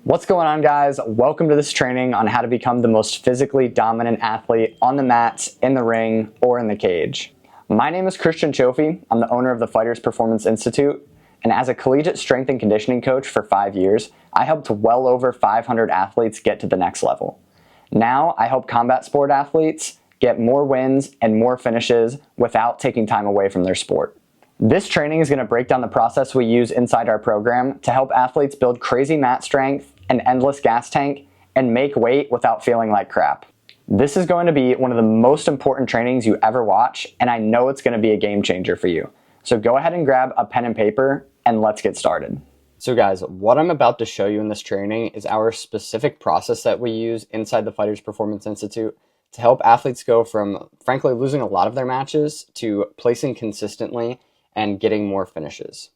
What's going on, guys? Welcome to this training on how to become the most physically dominant athlete on the mat, in the ring, or in the cage. My name is Christian Cioffi. I'm the owner of the Fighters Performance Institute, and as a collegiate strength and conditioning coach for 5 years, I helped well over 500 athletes get to the next level. Now, I help combat sport athletes get more wins and more finishes without taking time away from their sport. This training is going to break down the process we use inside our program to help athletes build crazy mat strength, an endless gas tank, and make weight without feeling like crap. This is going to be one of the most important trainings you ever watch, and I know it's going to be a game changer for you. So go ahead and grab a pen and paper, and let's get started. So guys, what I'm about to show you in this training is our specific process that we use inside the Fighters Performance Institute to help athletes go from, frankly, losing a lot of their matches to placing consistently and getting more finishes.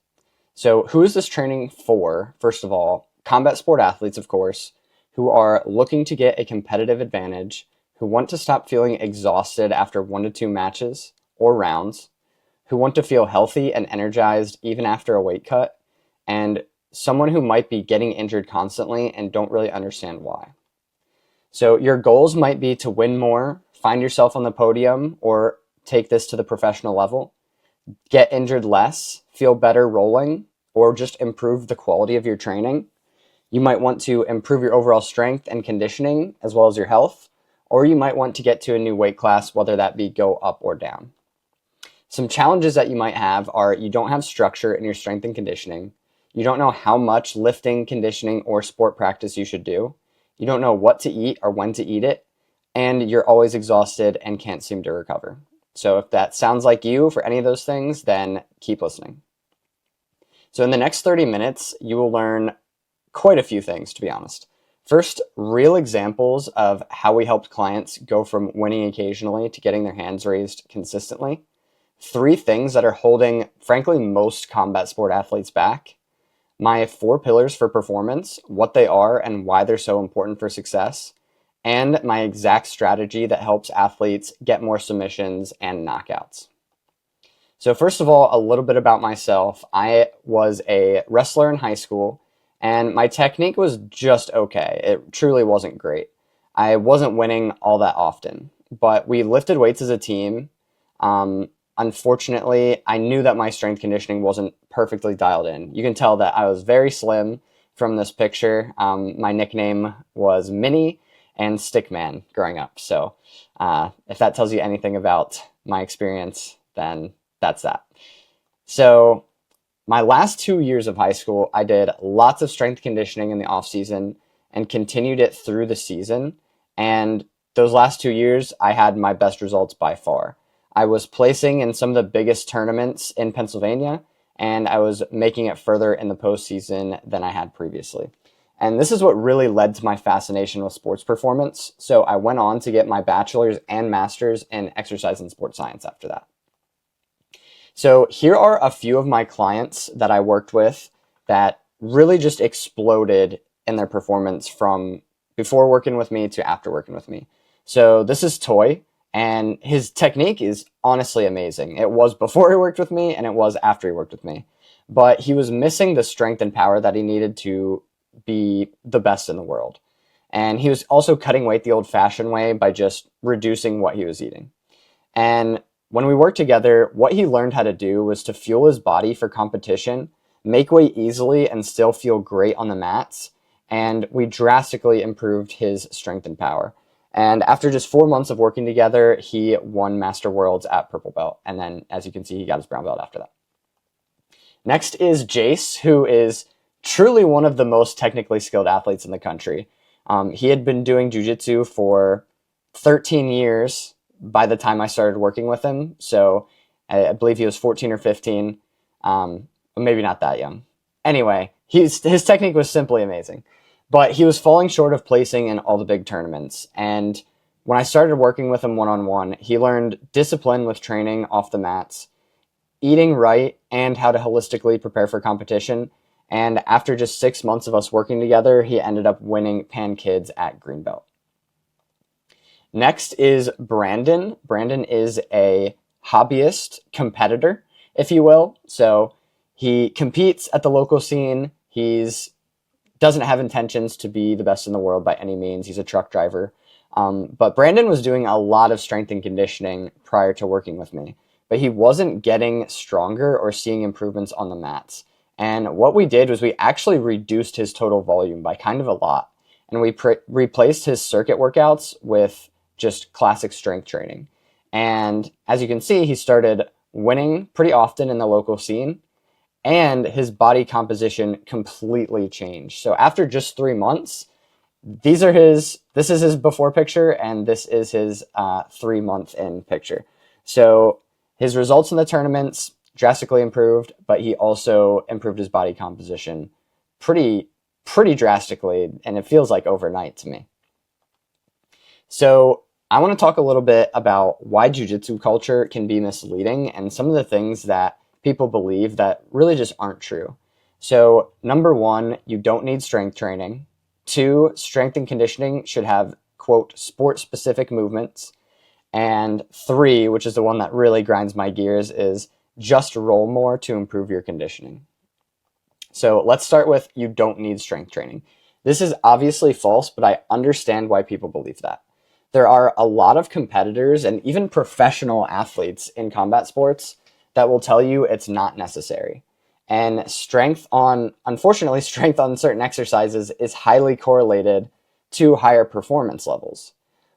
So who is this training for? First of all, combat sport athletes, of course, who are looking to get a competitive advantage, who want to stop feeling exhausted after 1 to 2 matches or rounds, who want to feel healthy and energized even after a weight cut, and someone who might be getting injured constantly and don't really understand why. So your goals might be to win more, find yourself on the podium, or take this to the professional level, get injured less, feel better rolling, or just improve the quality of your training. You might want to improve your overall strength and conditioning as well as your health, or you might want to get to a new weight class, whether that be go up or down. Some challenges that you might have are you don't have structure in your strength and conditioning. You don't know how much lifting, conditioning, or sport practice you should do. You don't know what to eat or when to eat it, and you're always exhausted and can't seem to recover. So if that sounds like you for any of those things, then keep listening. So in the next 30 minutes, you will learn quite a few things, to be honest. First, real examples of how we helped clients go from winning occasionally to getting their hands raised consistently. 3 things that are holding, frankly, most combat sport athletes back. My 4 pillars for performance, what they are and why they're so important for success. And my exact strategy that helps athletes get more submissions and knockouts. So first of all, a little bit about myself. I was a wrestler in high school, and my technique was just okay. It truly wasn't great. I wasn't winning all that often, but we lifted weights as a team. Unfortunately, I knew that my strength conditioning wasn't perfectly dialed in. You can tell that I was very slim from this picture. My nickname was Mini and Stickman growing up. So if that tells you anything about my experience, then that's that. So my last 2 years of high school, I did lots of strength conditioning in the off season and continued it through the season. And those last 2 years, I had my best results by far. I was placing in some of the biggest tournaments in Pennsylvania, and I was making it further in the postseason than I had previously. And this is what really led to my fascination with sports performance. So I went on to get my bachelor's and master's in exercise and sports science after that. So here are a few of my clients that I worked with that really just exploded in their performance from before working with me to after working with me. So this is Toy, and his technique is honestly amazing. It was before he worked with me, and it was after he worked with me. But he was missing the strength and power that he needed to be the best in the world. And he was also cutting weight the old-fashioned way by just reducing what he was eating. And when we worked together, what he learned how to do was to fuel his body for competition, make weight easily, and still feel great on the mats. And we drastically improved his strength and power. And after just 4 months of working together, he won Master Worlds at Purple Belt. And then, as you can see, he got his brown belt after that. Next is Jace, who is truly one of the most technically skilled athletes in the country. He had been doing jiu-jitsu for 13 years by the time I started working with him. So I believe he was 14 or 15, maybe not that young. Anyway, his technique was simply amazing, but he was falling short of placing in all the big tournaments. And when I started working with him one-on-one, he learned discipline with training off the mats, eating right, and how to holistically prepare for competition. And after just 6 months of us working together, he ended up winning Pan Kids at Greenbelt. Next is Brandon. Brandon is a hobbyist competitor, if you will. So he competes at the local scene. He's doesn't have intentions to be the best in the world by any means. He's a truck driver. But Brandon was doing a lot of strength and conditioning prior to working with me, but he wasn't getting stronger or seeing improvements on the mats. And what we did was we actually reduced his total volume by kind of a lot. And we replaced his circuit workouts with just classic strength training. And as you can see, he started winning pretty often in the local scene, and his body composition completely changed. So after just 3 months, this is his before picture, and this is his 3 month in picture. So his results in the tournaments drastically improved, but he also improved his body composition pretty drastically, and it feels like overnight to me. So I want to talk a little bit about why jiu-jitsu culture can be misleading and some of the things that people believe that really just aren't true. So number one, you don't need strength training. Two, strength and conditioning should have, quote, sport-specific movements. And three, which is the one that really grinds my gears, is just roll more to improve your conditioning. So let's start with you don't need strength training. This is obviously false, but I understand why people believe that. There are a lot of competitors and even professional athletes in combat sports that will tell you it's not necessary. And unfortunately, strength on certain exercises is highly correlated to higher performance levels.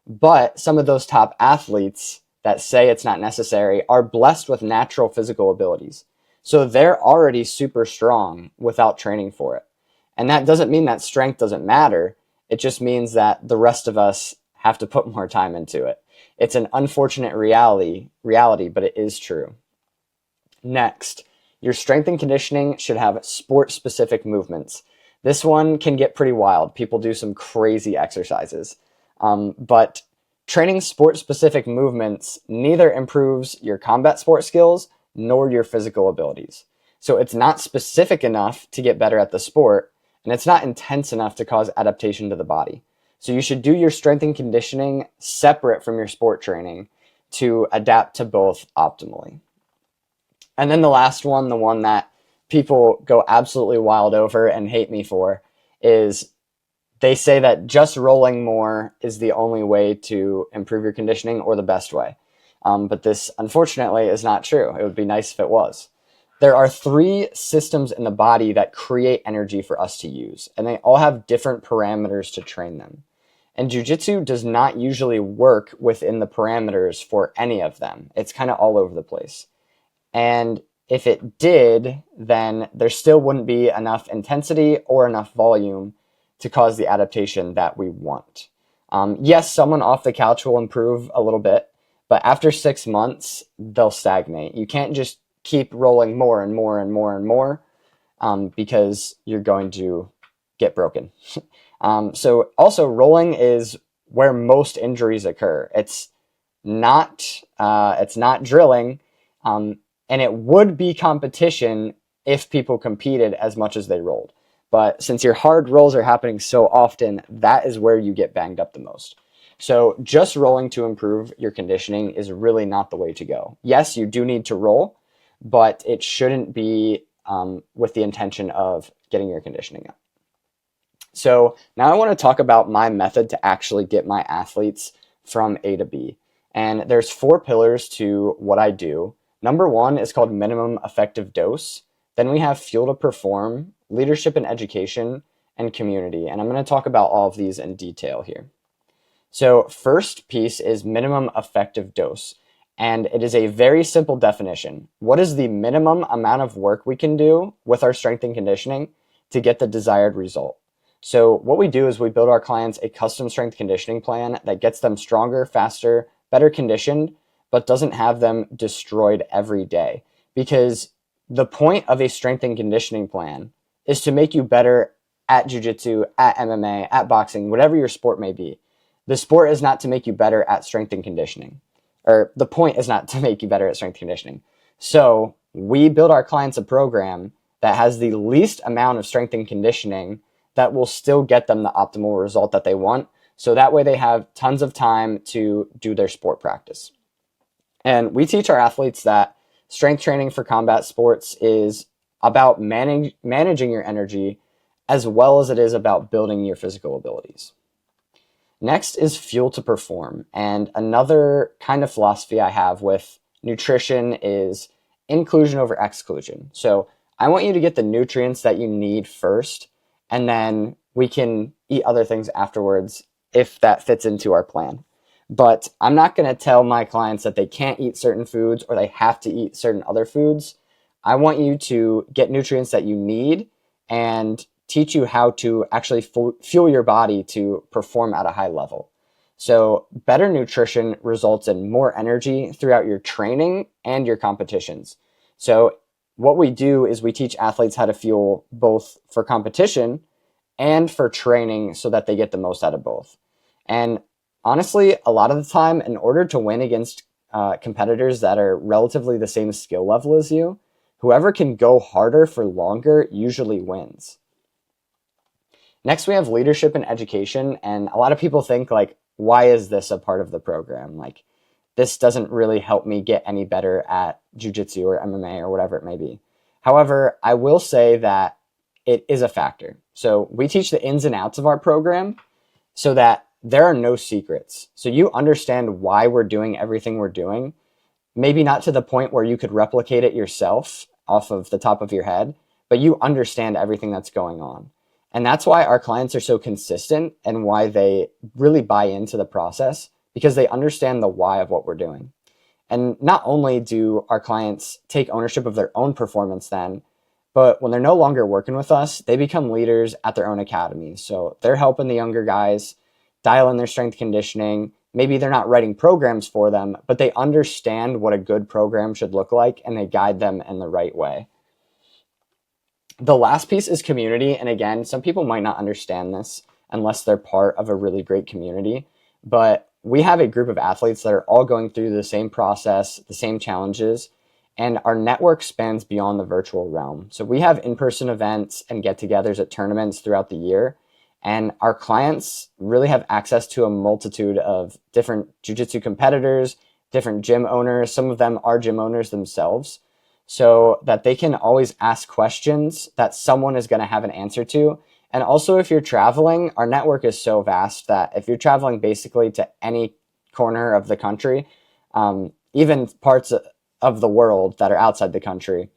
But some of those top athletes that say it's not necessary are blessed with natural physical abilities. So they're already super strong without training for it. And that doesn't mean that strength doesn't matter. It just means that the rest of us have to put more time into it. It's an unfortunate reality, but it is true. Next, your strength and conditioning should have sport-specific movements. This one can get pretty wild. People do some crazy exercises. But training sport-specific movements neither improves your combat sport skills nor your physical abilities. So it's not specific enough to get better at the sport, and it's not intense enough to cause adaptation to the body. So you should do your strength and conditioning separate from your sport training to adapt to both optimally. And then the last one, the one that people go absolutely wild over and hate me for, is they say that just rolling more is the only way to improve your conditioning or the best way. But this, unfortunately, is not true. It would be nice if it was. There are 3 systems in the body that create energy for us to use, and they all have different parameters to train them. And jiu-jitsu does not usually work within the parameters for any of them. It's kind of all over the place. And if it did, then there still wouldn't be enough intensity or enough volume to cause the adaptation that we want. Yes, someone off the couch will improve a little bit, but after 6 months, they'll stagnate. You can't just keep rolling more and more and more and more because you're going to get broken. So also, rolling is where most injuries occur. It's not drilling, and it would be competition if people competed as much as they rolled. But since your hard rolls are happening so often, that is where you get banged up the most. So just rolling to improve your conditioning is really not the way to go. Yes, you do need to roll, but it shouldn't be with the intention of getting your conditioning up. So now I want to talk about my method to actually get my athletes from A to B. And there's 4 pillars to what I do. Number 1 is called minimum effective dose. Then we have fuel to perform, leadership and education, and community. And I'm going to talk about all of these in detail here. So first piece is minimum effective dose. And it is a very simple definition. What is the minimum amount of work we can do with our strength and conditioning to get the desired result? So what we do is we build our clients a custom strength conditioning plan that gets them stronger, faster, better conditioned, but doesn't have them destroyed every day. Because the point of a strength and conditioning plan is to make you better at jiu-jitsu, at MMA, at boxing, whatever your sport may be. The sport is not to make you better at strength and conditioning. Or the point is not to make you better at strength conditioning. So we build our clients a program that has the least amount of strength and conditioning that will still get them the optimal result that they want. So that way they have tons of time to do their sport practice. And we teach our athletes that strength training for combat sports is about managing your energy as well as it is about building your physical abilities. Next is fuel to perform. And another kind of philosophy I have with nutrition is inclusion over exclusion. So I want you to get the nutrients that you need first, and then we can eat other things afterwards if that fits into our plan. But I'm not going to tell my clients that they can't eat certain foods or they have to eat certain other foods. I want you to get nutrients that you need and teach you how to actually fuel your body to perform at a high level. So better nutrition results in more energy throughout your training and your competitions. So what we do is we teach athletes how to fuel both for competition and for training so that they get the most out of both. And honestly, a lot of the time, in order to win against competitors that are relatively the same skill level as you, whoever can go harder for longer usually wins. Next, we have leadership and education. And a lot of people think, like, why is this a part of the program? Like, this doesn't really help me get any better at jiu-jitsu or MMA or whatever it may be. However, I will say that it is a factor. So we teach the ins and outs of our program so that there are no secrets. So you understand why we're doing everything we're doing. Maybe not to the point where you could replicate it yourself off of the top of your head, but you understand everything that's going on. And that's why our clients are so consistent and why they really buy into the process, because they understand the why of what we're doing. And not only do our clients take ownership of their own performance then, but when they're no longer working with us, they become leaders at their own academies. So they're helping the younger guys dial in their strength conditioning. Maybe they're not writing programs for them, but they understand what a good program should look like and they guide them in the right way. The last piece is community. And again, some people might not understand this unless they're part of a really great community. But we have a group of athletes that are all going through the same process, the same challenges, and our network spans beyond the virtual realm. So we have in-person events and get-togethers at tournaments throughout the year. And our clients really have access to a multitude of different jiu-jitsu competitors, different gym owners. Some of them are gym owners themselves, so that they can always ask questions that someone is going to have an answer to. And also, if you're traveling, our network is so vast that if you're traveling basically to any corner of the country, even parts of the world that are outside the country,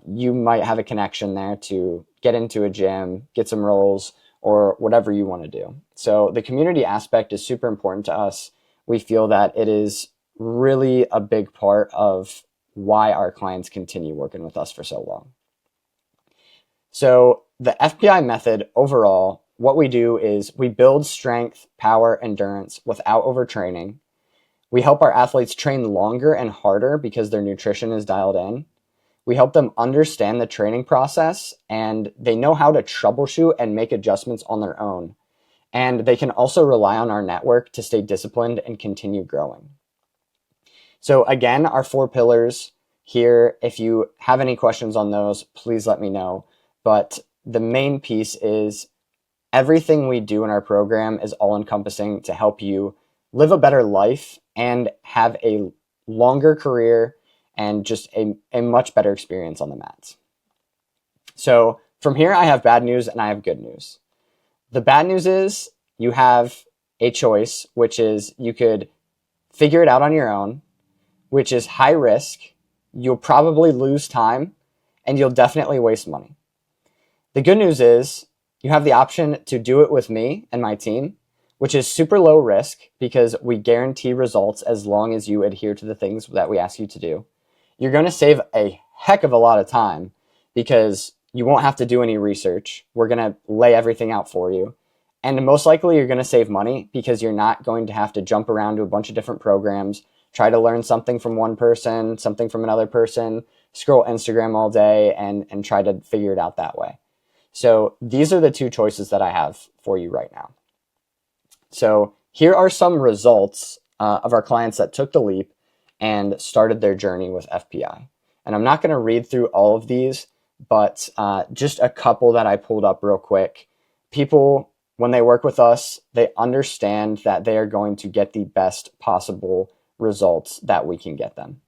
you might have a connection there to get into a gym, get some rolls, or whatever you want to do. So the community aspect is super important to us. We feel that it is really a big part of why our clients continue working with us for so long. So the FPI method overall, what we do is we build strength, power, endurance without overtraining. We help our athletes train longer and harder because their nutrition is dialed in. We help them understand the training process and they know how to troubleshoot and make adjustments on their own. And they can also rely on our network to stay disciplined and continue growing. So again, our 4 pillars here, if you have any questions on those, please let me know. But the main piece is everything we do in our program is all encompassing to help you live a better life and have a longer career and just a much better experience on the mats. So from here, I have bad news and I have good news. The bad news is you have a choice, which is you could figure it out on your own, which is high risk. You'll probably lose time and you'll definitely waste money. The good news is you have the option to do it with me and my team, which is super low risk because we guarantee results as long as you adhere to the things that we ask you to do. You're going to save a heck of a lot of time because you won't have to do any research. We're going to lay everything out for you. And most likely you're going to save money because you're not going to have to jump around to a bunch of different programs, try to learn something from one person, something from another person, scroll Instagram all day and try to figure it out that way. So these are the 2 choices that I have for you right now. So here are some results of our clients that took the leap and started their journey with FPI. And I'm not going to read through all of these, but just a couple that I pulled up real quick. People, when they work with us, they understand that they are going to get the best possible results that we can get them.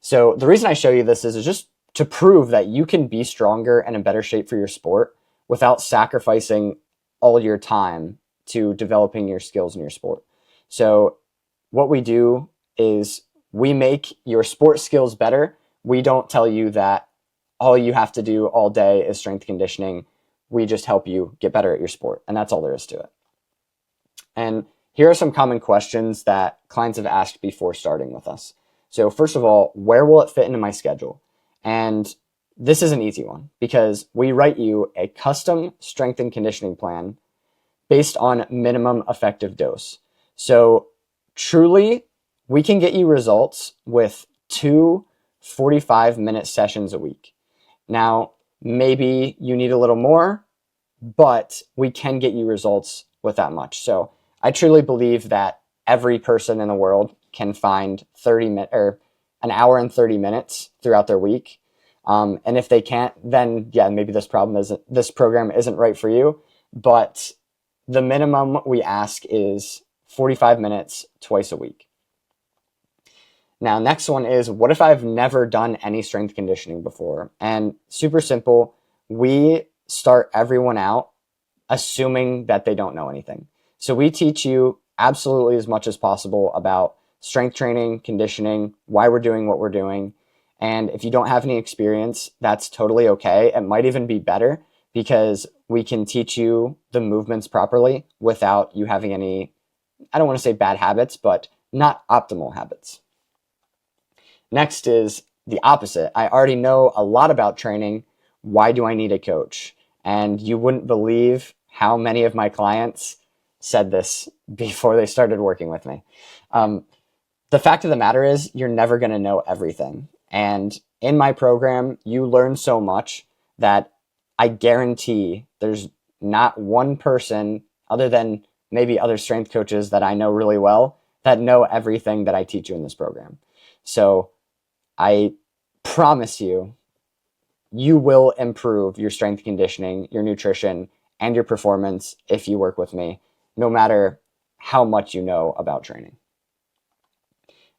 So the reason I show you this is just to prove that you can be stronger and in better shape for your sport without sacrificing all your time to developing your skills in your sport. So what we do is we make your sport skills better. We don't tell you that all you have to do all day is strength conditioning. We just help you get better at your sport, and that's all there is to it. And here are some common questions that clients have asked before starting with us. So first of all, where will it fit into my schedule? And this is an easy one because we write you a custom strength and conditioning plan based on minimum effective dose. So truly, we can get you results with 2 45-minute sessions a week. Now, maybe you need a little more, but we can get you results with that much. So I truly believe that every person in the world can find 30 minutes or an hour and 30 minutes throughout their week. And if they can't, then yeah, maybe this program isn't right for you. But the minimum we ask is 45 minutes twice a week. Now, next one is, what if I've never done any strength conditioning before? And super simple, we start everyone out assuming that they don't know anything. So we teach you absolutely as much as possible about strength training, conditioning, why we're doing what we're doing. And if you don't have any experience, that's totally okay. It might even be better because we can teach you the movements properly without you having any, I don't want to say bad habits, but not optimal habits. Next is the opposite. I already know a lot about training. Why do I need a coach? And you wouldn't believe how many of my clients said this before they started working with me. The fact of the matter is, you're never going to know everything. And in my program, you learn so much that I guarantee there's not one person other than maybe other strength coaches that I know really well that know everything that I teach you in this program. So I promise you, you will improve your strength conditioning, your nutrition, and your performance if you work with me, no matter how much you know about training.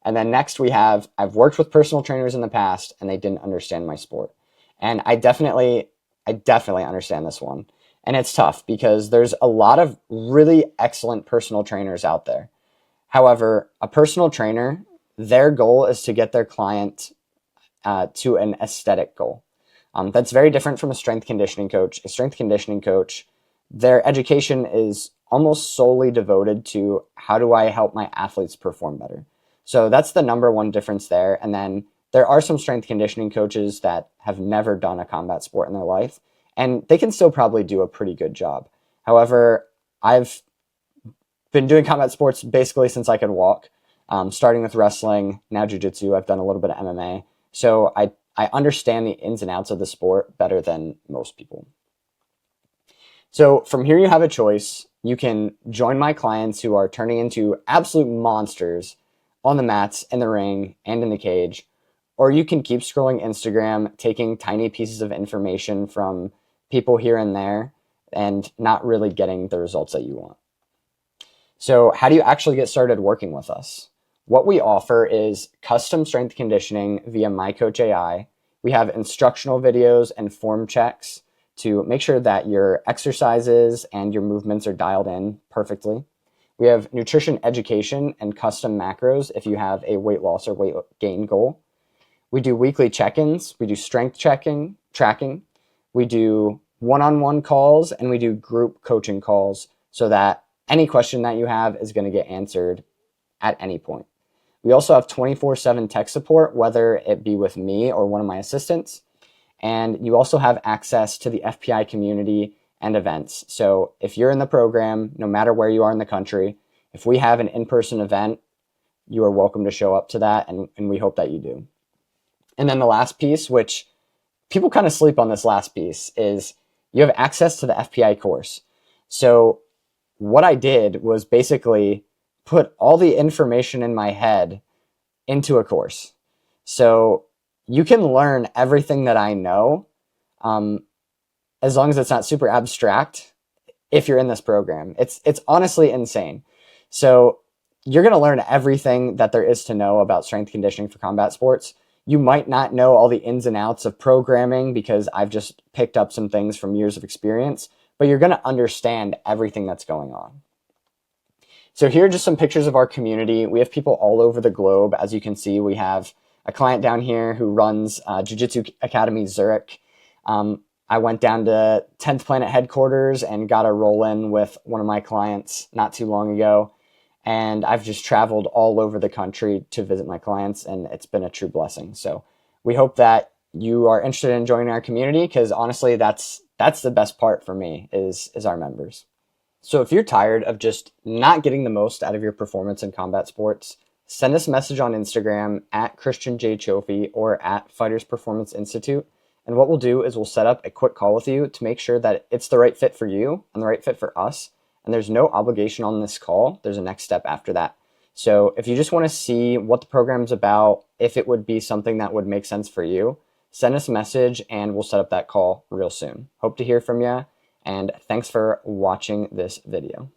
And then next we have, I've worked with personal trainers in the past and they didn't understand my sport. And I definitely understand this one. And it's tough because there's a lot of really excellent personal trainers out there. However, a personal trainer, their goal is to get their client to an aesthetic goal. That's very different from a strength conditioning coach. A strength conditioning coach, their education is almost solely devoted to how do I help my athletes perform better. So that's the number one difference there. And then there are some strength conditioning coaches that have never done a combat sport in their life, and they can still probably do a pretty good job. However, I've been doing combat sports basically since I could walk, starting with wrestling, now jiu-jitsu. I've done a little bit of MMA. So I understand the ins and outs of the sport better than most people. So from here you have a choice. You can join my clients who are turning into absolute monsters on the mats, in the ring, and in the cage, or you can keep scrolling Instagram, taking tiny pieces of information from people here and there, and not really getting the results that you want. So how do you actually get started working with us? What we offer is custom strength conditioning via MyCoachAI. We have instructional videos and form checks to make sure that your exercises and your movements are dialed in perfectly. We have nutrition education and custom macros if you have a weight loss or weight gain goal. We do weekly check-ins. We do strength tracking. We do one-on-one calls, and we do group coaching calls so that any question that you have is going to get answered at any point. We also have 24/7 tech support, whether it be with me or one of my assistants. And you also have access to the FPI community and events. So if you're in the program, no matter where you are in the country, if we have an in-person event, you are welcome to show up to that, and we hope that you do. And then the last piece, which people kind of sleep on this last piece, is you have access to the FPI course. So what I did was basically put all the information in my head into a course. So you can learn everything that I know, as long as it's not super abstract, if you're in this program. It's honestly insane. So you're going to learn everything that there is to know about strength conditioning for combat sports. You might not know all the ins and outs of programming because I've just picked up some things from years of experience, but you're going to understand everything that's going on. So here are just some pictures of our community. We have people all over the globe. As you can see, we have a client down here who runs Jiu-Jitsu Academy Zurich. I went down to 10th Planet headquarters and got a roll-in with one of my clients not too long ago. And I've just traveled all over the country to visit my clients, and it's been a true blessing. So we hope that you are interested in joining our community, because honestly, that's the best part for me is our members. So if you're tired of just not getting the most out of your performance in combat sports, send us a message on Instagram at Christian J. Cioffi or at Fighters Performance Institute. And what we'll do is we'll set up a quick call with you to make sure that it's the right fit for you and the right fit for us. And there's no obligation on this call. There's a next step after that. So if you just want to see what the program's about, if it would be something that would make sense for you, send us a message and we'll set up that call real soon. Hope to hear from you, and thanks for watching this video.